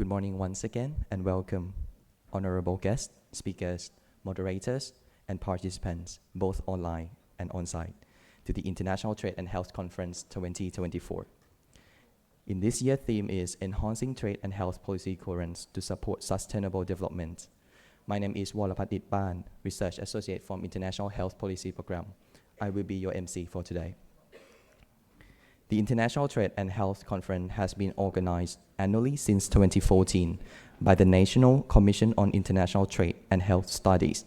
Good morning once again and welcome, honorable guests, speakers, moderators, and participants, both online and on-site, to the International Trade and Health Conference 2024. In this year's theme is Enhancing Trade and Health Policy Coherence to Support Sustainable Development. My name is Wolapat Itban, Research Associate from International Health Policy Program. I will be your MC for today. The International Trade and Health Conference has been organized annually since 2014 by the National Commission on International Trade and Health Studies,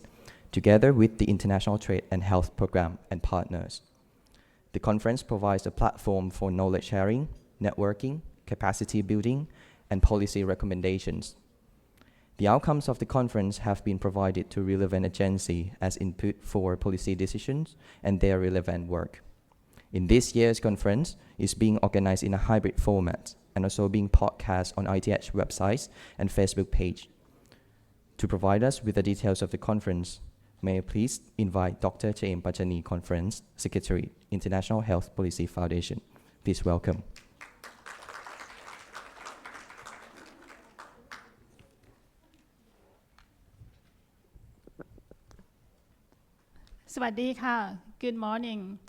together with the International Trade and Health Program and partners. The conference provides a platform for knowledge sharing, networking, capacity building, and policy recommendations. The outcomes of the conference have been provided to relevant agencies as input for policy decisions and their relevant work. In this year's conference, it's being organized in a hybrid format and also being podcast on ITH websites and Facebook page. To provide us with the details of the conference, may I please invite Dr. James Pachani, Conference Secretary, International Health Policy Foundation. Please welcome. Swadee ka. Good morning.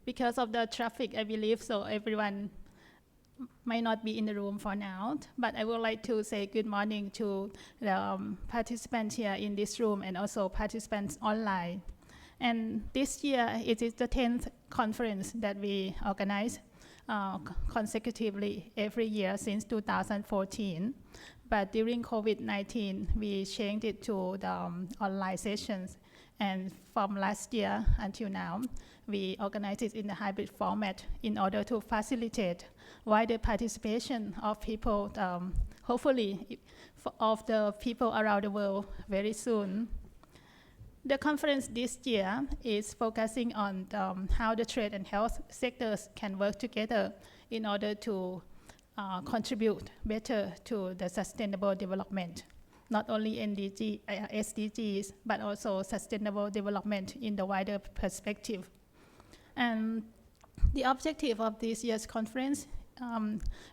Because of the traffic, I believe, so everyone might not be in the room for now, but I would like to say good morning to the participants here in this room and also participants online. And this year, it is the 10th conference that we organize consecutively every year since 2014. But during COVID-19, we changed it to the online sessions. And from last year until now, we organize it in a hybrid format in order to facilitate wider participation of people, hopefully of the people around the world very soon. The conference this year is focusing on how the trade and health sectors can work together in order to contribute better to the sustainable development. Not only SDGs, but also sustainable development in the wider perspective. And the objective of this year's conference,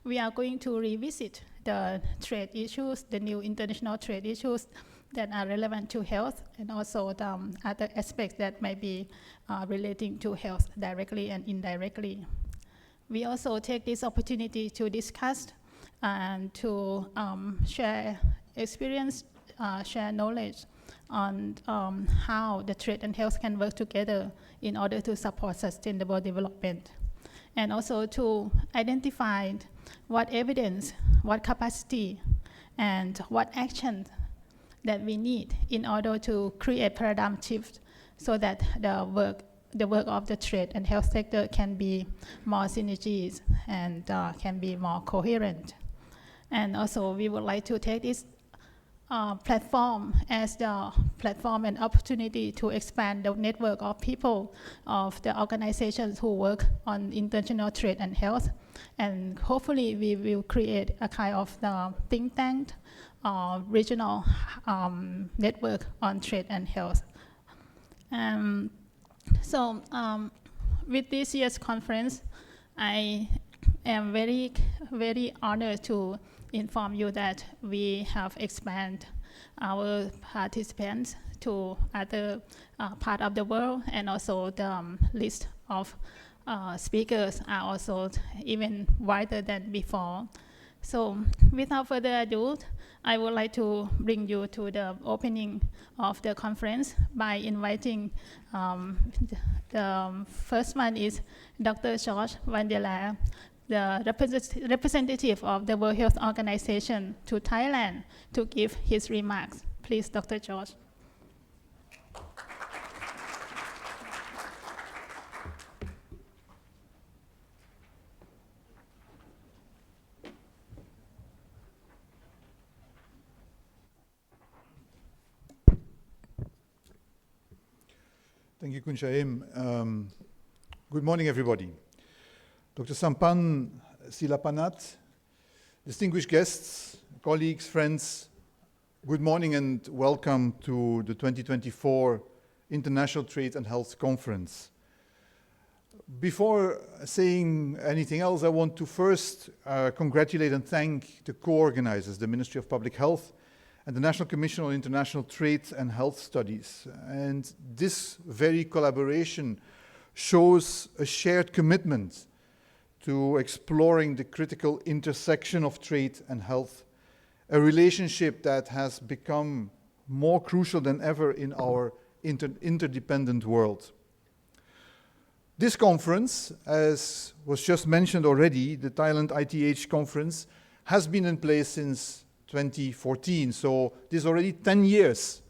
we are going to revisit the trade issues, the new international trade issues that are relevant to health, and also the other aspects that might be relating to health directly and indirectly. We also take this opportunity to discuss and to share experience, share knowledge on how the trade and health can work together in order to support sustainable development. And also to identify what evidence, what capacity, and what action that we need in order to create paradigm shift so that the work of the trade and health sector can be more synergies and can be more coherent. And also we would like to take this platform as the platform and opportunity to expand the network of people of the organizations who work on international trade and health. And hopefully we will create a kind of the think tank regional network on trade and health. So with this year's conference, I am very, very honored to inform you that we have expanded our participants to other part of the world, and also the list of speakers are also even wider than before. So without further ado, I would like to bring you to the opening of the conference by inviting the first one is Dr. George Vandela, the representative of the World Health Organization to Thailand, to give his remarks. Please, Dr. George. Thank you, Kun Shaim. Good morning, everybody. Dr. Sampan Silapanat, distinguished guests, colleagues, friends, good morning and welcome to the 2024 International Trade and Health Conference. Before saying anything else, I want to first congratulate and thank the co-organizers, the Ministry of Public Health and the National Commission on International Trade and Health Studies. And this very collaboration shows a shared commitment to exploring the critical intersection of trade and health, a relationship that has become more crucial than ever in our interdependent world. This conference, as was just mentioned already, the Thailand ITH conference, has been in place since 2014. So this is already 10 years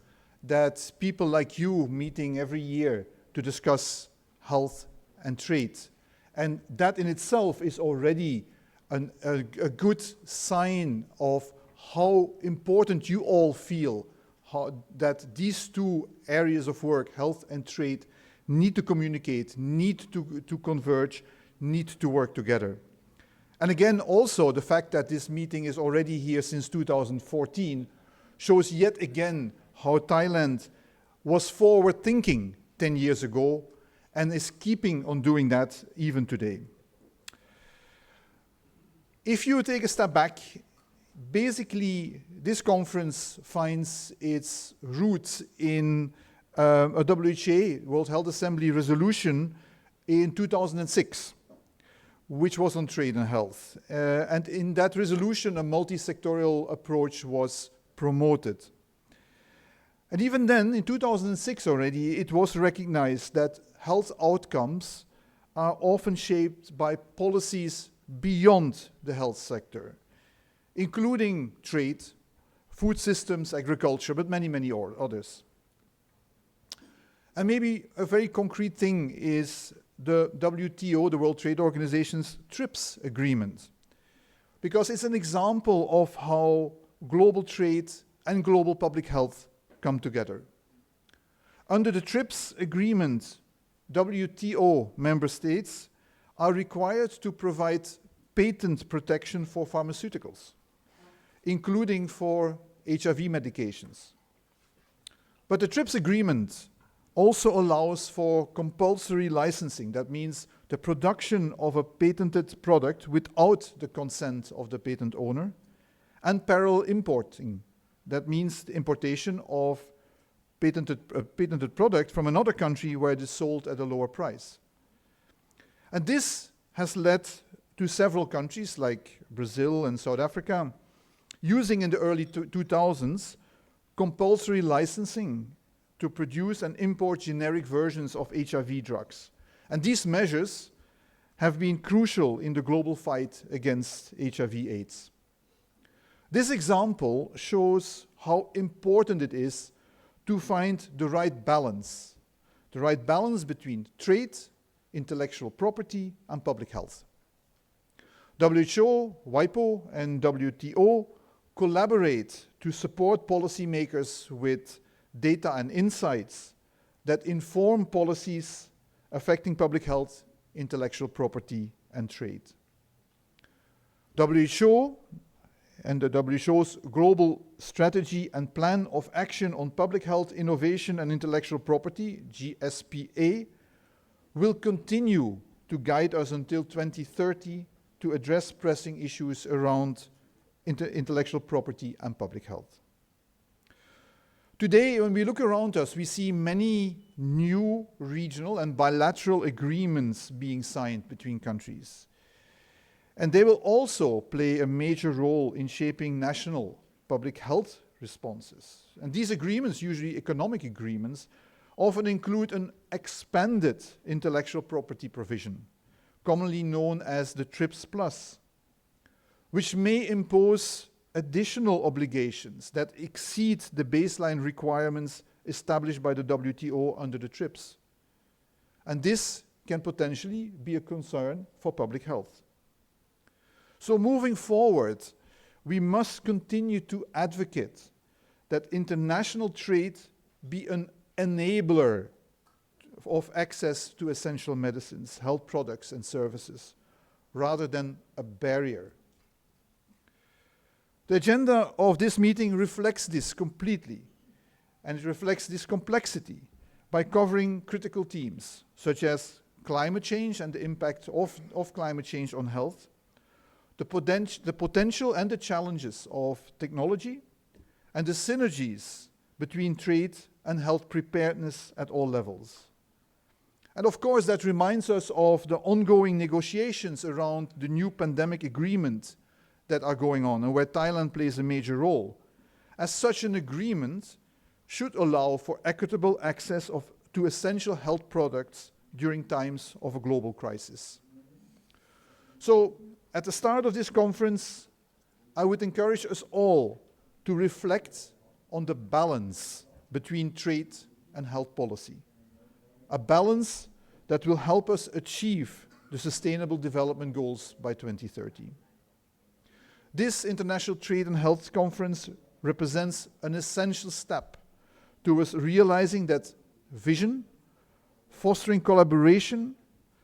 that people like you meeting every year to discuss health and trade. And that in itself is already a good sign of how important you all feel that these two areas of work, health and trade, need to communicate, need to converge, need to work together. And again, also the fact that this meeting is already here since 2014 shows yet again how Thailand was forward-thinking 10 years ago and is keeping on doing that even today. If you take a step back, basically this conference finds its roots in a WHA, World Health Assembly resolution in 2006, which was on trade and health. And in that resolution, a multi-sectorial approach was promoted. And even then, in 2006 already, it was recognized that health outcomes are often shaped by policies beyond the health sector, including trade, food systems, agriculture, but many, many others. And maybe a very concrete thing is the WTO, the World Trade Organization's TRIPS agreement, because it's an example of how global trade and global public health come together. Under the TRIPS agreement, WTO member states are required to provide patent protection for pharmaceuticals, including for HIV medications. But the TRIPS agreement also allows for compulsory licensing. That means the production of a patented product without the consent of the patent owner, and parallel importing. That means the importation of patented product from another country where it is sold at a lower price. And this has led to several countries like Brazil and South Africa using in the early 2000s compulsory licensing to produce and import generic versions of HIV drugs. And these measures have been crucial in the global fight against HIV/AIDS. This example shows how important it is to find the right balance between trade, intellectual property, and public health. WHO, WIPO, and WTO collaborate to support policymakers with data and insights that inform policies affecting public health, intellectual property, and trade. WHO and the WHO's Global Strategy and Plan of Action on Public Health, Innovation and Intellectual Property, GSPA, will continue to guide us until 2030 to address pressing issues around intellectual property and public health. Today, when we look around us, we see many new regional and bilateral agreements being signed between countries. And they will also play a major role in shaping national public health responses. And these agreements, usually economic agreements, often include an expanded intellectual property provision, commonly known as the TRIPS Plus, which may impose additional obligations that exceed the baseline requirements established by the WTO under the TRIPS. And this can potentially be a concern for public health. So moving forward, we must continue to advocate that international trade be an enabler of access to essential medicines, health products, and services, rather than a barrier. The agenda of this meeting reflects this completely, and it reflects this complexity by covering critical themes such as climate change and the impact of climate change on health, the potential and the challenges of technology, and the synergies between trade and health preparedness at all levels. And of course, that reminds us of the ongoing negotiations around the new pandemic agreement that are going on and where Thailand plays a major role. As such, an agreement should allow for equitable access to essential health products during times of a global crisis. So, at the start of this conference, I would encourage us all to reflect on the balance between trade and health policy. A balance that will help us achieve the Sustainable Development Goals by 2030. This International Trade and Health Conference represents an essential step towards realizing that vision, fostering collaboration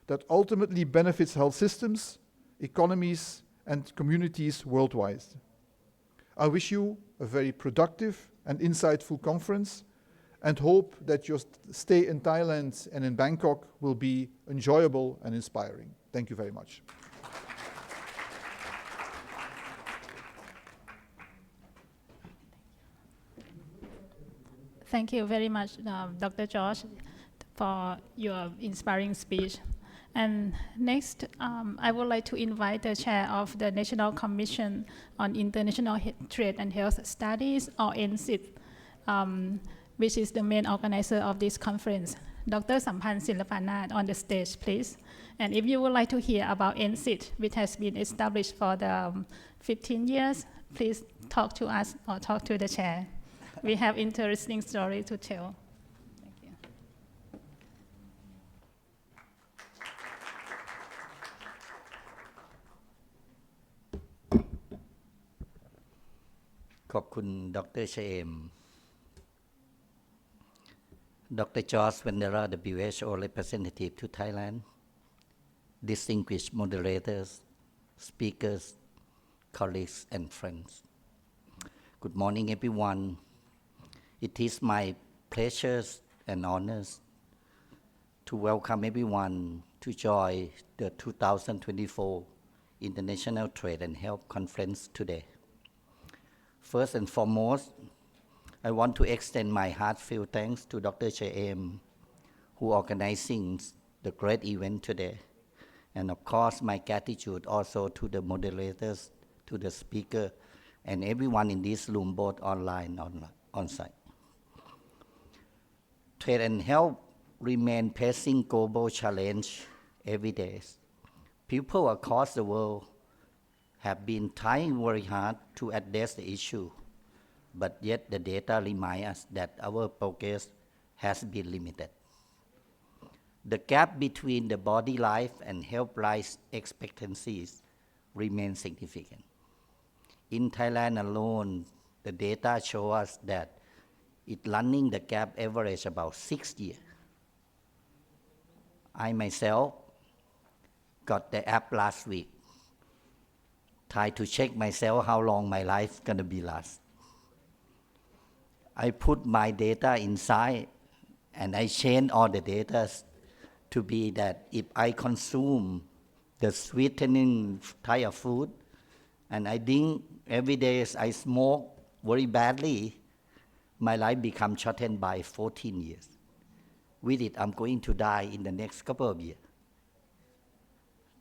that ultimately benefits health systems, economies, and communities worldwide. I wish you a very productive and insightful conference and hope that your stay in Thailand and in Bangkok will be enjoyable and inspiring. Thank you very much. Thank you very much, Dr. George, for your inspiring speech. And next, I would like to invite the chair of the National Commission on International Trade and Health Studies, or NCIT, which is the main organizer of this conference, Dr. Samphan Silapanath, on the stage, please. And if you would like to hear about NCIT, which has been established for the 15 years, please talk to us or talk to the chair. We have interesting story to tell. Thank you. ขอบคุณดร. เชม Dr. George Vendera, the WHO representative to Thailand, distinguished moderators, speakers, colleagues, and friends. Good morning, everyone. It is my pleasure and honors to welcome everyone to join the 2024 International Trade and Health Conference today. First and foremost, I want to extend my heartfelt thanks to Dr. J.M., who organizing the great event today. And of course, my gratitude also to the moderators, to the speaker, and everyone in this room, both online and on-site. Trade and health remain pressing global challenge every day. People across the world have been trying very hard to address the issue, but yet the data remind us that our progress has been limited. The gap between the body life and health life expectancies remains significant. In Thailand alone, the data show us that it's running the gap average about 6 years. I myself got the app last week. Try to check myself how long my life gonna be last. I put my data inside and I change all the data to be that if I consume the sweetening type of food and I think every day I smoke very badly, my life becomes shortened by 14 years. With it, I'm going to die in the next couple of years.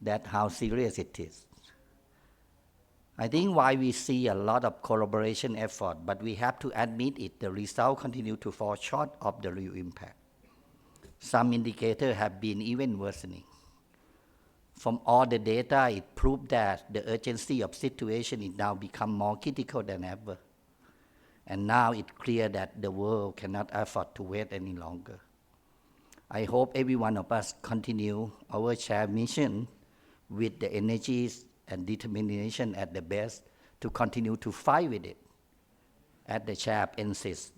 That's how serious it is. I think why we see a lot of collaboration effort, but we have to admit it, the results continue to fall short of the real impact. Some indicators have been even worsening. From all the data, it proved that the urgency of situation is now become more critical than ever. And now it's clear that the world cannot afford to wait any longer. I hope every one of us continue our shared mission with the energies and determination at the best to continue to fight with it. At the chair of NCIT,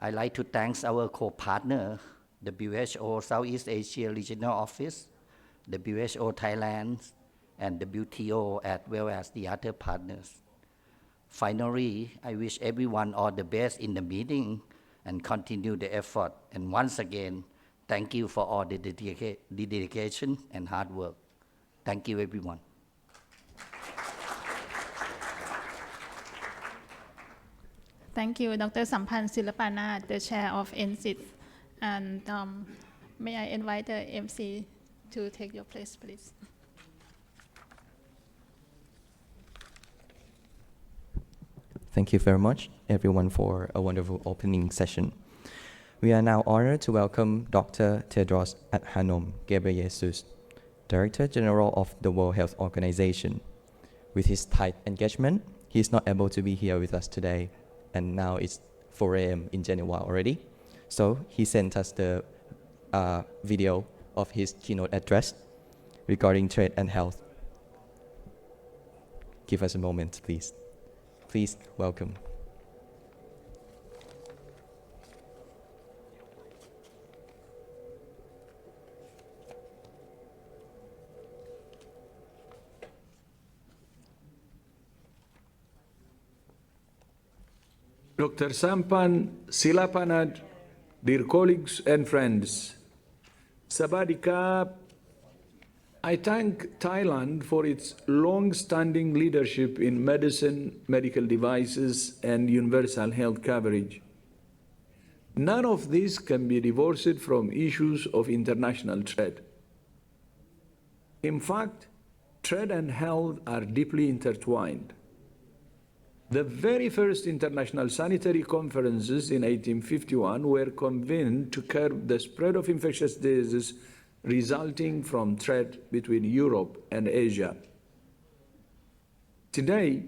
I'd like to thank our co-partner, the WHO Southeast Asia Regional Office, the WHO Thailand, and the WTO, as well as the other partners. Finally, I wish everyone all the best in the meeting and continue the effort. And once again, Thank you for all the dedication and hard work. Thank you, everyone. Thank you, Dr. Samphan Silapanath, the chair of NCIT. And may I invite the MC to take your place, please. Thank you very much, everyone, for a wonderful opening session. We are now honored to welcome Dr. Tedros Adhanom Ghebreyesus, Director General of the World Health Organization. With his tight engagement, he is not able to be here with us today, and now it's 4 a.m. in Geneva already. So he sent us the video of his keynote address regarding trade and health. Give us a moment, please. Please welcome. Dr. Samphan Silapanath, dear colleagues and friends, Sabadika, I thank Thailand for its long-standing leadership in medicine, medical devices, and universal health coverage. None of this can be divorced from issues of international trade. In fact, trade and health are deeply intertwined. The very first international sanitary conferences in 1851 were convened to curb the spread of infectious diseases resulting from trade between Europe and Asia. Today,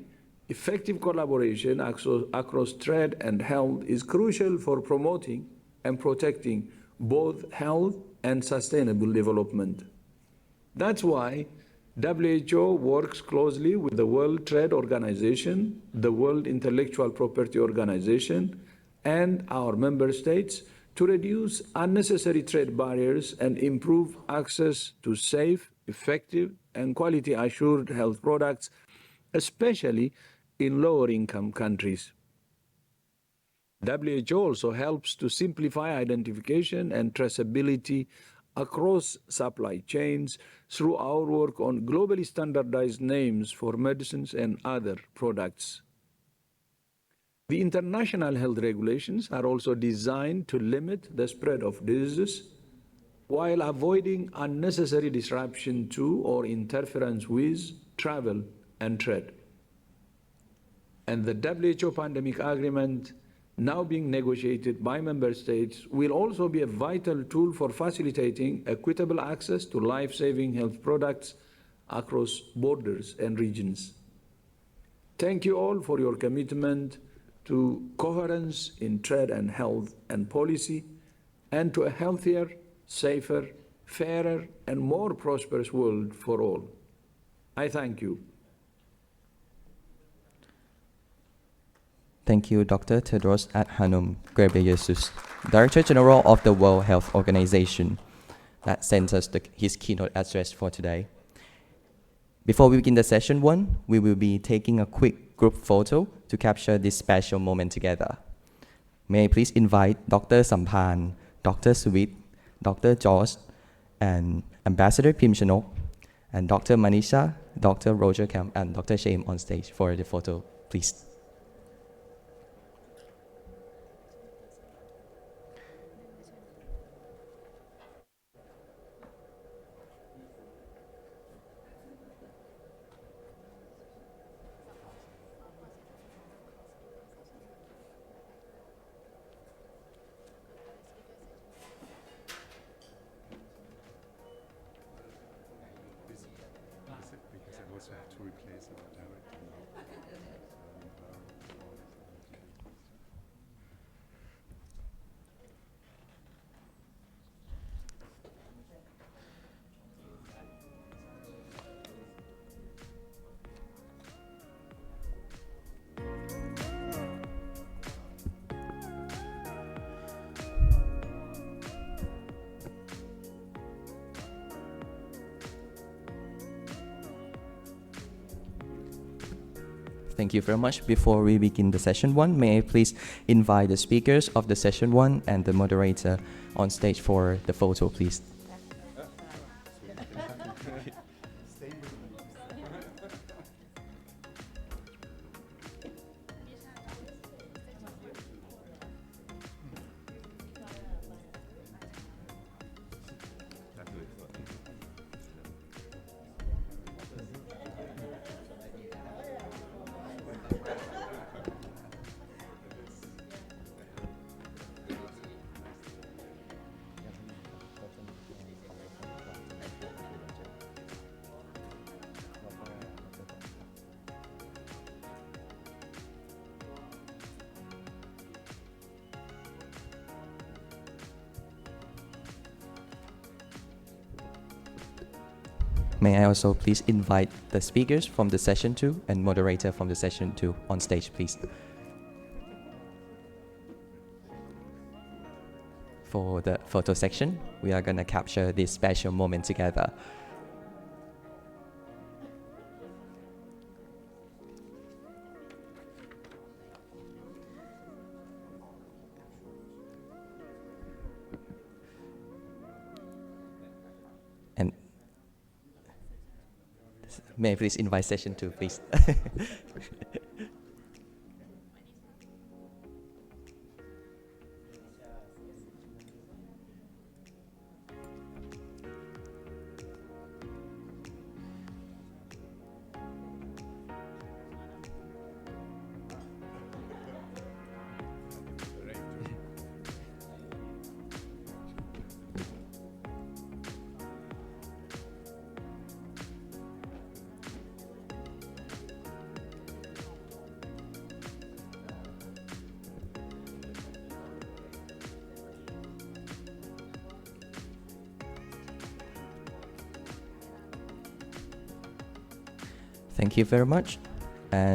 effective collaboration across trade and health is crucial for promoting and protecting both health and sustainable development. That's why WHO works closely with the World Trade Organization, the World Intellectual Property Organization, and our member states to reduce unnecessary trade barriers and improve access to safe, effective, and quality-assured health products, especially in lower-income countries. WHO also helps to simplify identification and traceability across supply chains through our work on globally standardized names for medicines and other products. The international health regulations are also designed to limit the spread of diseases while avoiding unnecessary disruption to or interference with travel and trade. And the WHO pandemic agreement now being negotiated by member states will also be a vital tool for facilitating equitable access to life-saving health products across borders and regions. Thank you all for your commitment to coherence in trade and health and policy, and to a healthier, safer, fairer, and more prosperous world for all. I thank you. Thank you, Dr. Tedros Adhanom Ghebreyesus, Director General of the World Health Organization, that sent us his keynote address for today. Before we begin the session one, we will be taking a quick group photo to capture this special moment together. May I please invite Dr. Samphan, Dr. Suvit, Dr. George, and Ambassador Pim Chanok, and Dr. Manisha, Dr. Roger Kemp, and Dr. Shame on stage for the photo, please. Because I also have to replace our director now. Thank you very much. Before we begin the session one, may I please invite the speakers of the session one and the moderator on stage for the photo, please. May I also please invite the speakers from the session 2 and moderator from the session 2 on stage, please. For the photo section, we are going to capture this special moment together. And may I please invite session 2, please. Thank you very much.